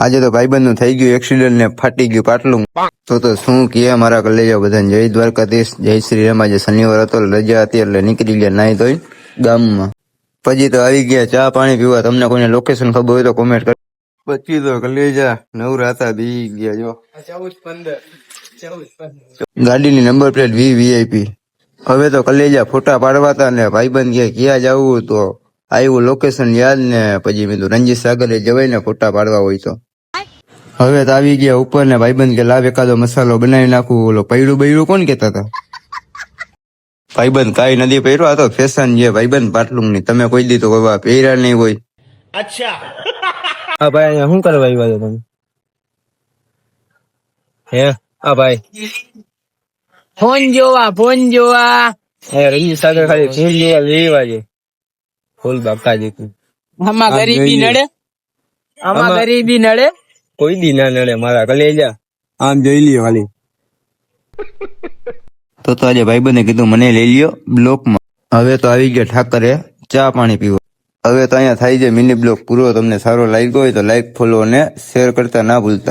આજે તો ભાઈબંધ નું થઈ ગયું એક્સિડન્ટ ને ફાટી ગયું પાટલું. તો શું કે મારા કલેજા બધાને જય દ્વારકાધીશ, જય શ્રી રામ. આજે શનિવાર હતો, રજા હતી એટલે નીકળી ગયા નાઈ ધોઈ ગામમાં. પછી તો આવી ગયા ચા પાણી પીવા. તમને કોઈને લોકેશન ખબર હોય તો કોમેન્ટ કરો. પછી તો કલેજા નવરા હતા બી ગયા. જો 14-15 ગાડીની નંબર પ્લેટ VIP. હવે તો કલેજા ફોટા પાડવા હતા ને ભાઈબંધ કે ક્યાં જવું તો આવ્યું લોકેશન યાદ ને પછી મેં રણજીત સાગરે જવાય ને ફોટા પાડવા હોય તો. હવે તો આવી ગયા ઉપર ને ભાઈબંધ કે લાવ એકાદો મસાલો બનાવી નાખું. ઓલો પૈડું બૈડું કોણ કેતા હતા? ભાઈબંધ કાંઈ નથી પહેર્યો, આ તો ફેશન છે ભાઈબંધ પાટલું ની. તમે કોઈ દી તો પહેર્યા નહીં હોય. અચ્છા. હા ભાઈ, અહીંયા શું કરવા આવ્યા છો તમે? હે હા ભાઈ, ફોન જોવા રણજીત સાગર ખાલી ફોન જોવા લેવા છે. ફૂલ બાપા દેખું આમાં ગરીબી નડે કોઈ દી ના નડે મારા કલેજા. આમ જોઈ લ્યો ખાલી. તો આજે ભાઈબંધે કીધું મને લઈ લ્યો બ્લોકમાં. હવે તો આવી ગયા ઠાકરે ચા પાણી પીવા. હવે તો અહીંયા થાય છે મિની બ્લોક પૂરો. તમને સારો લાગ્યો હોય તો લાઈક, ફોલો અને શેર કરતા ના ભૂલતા.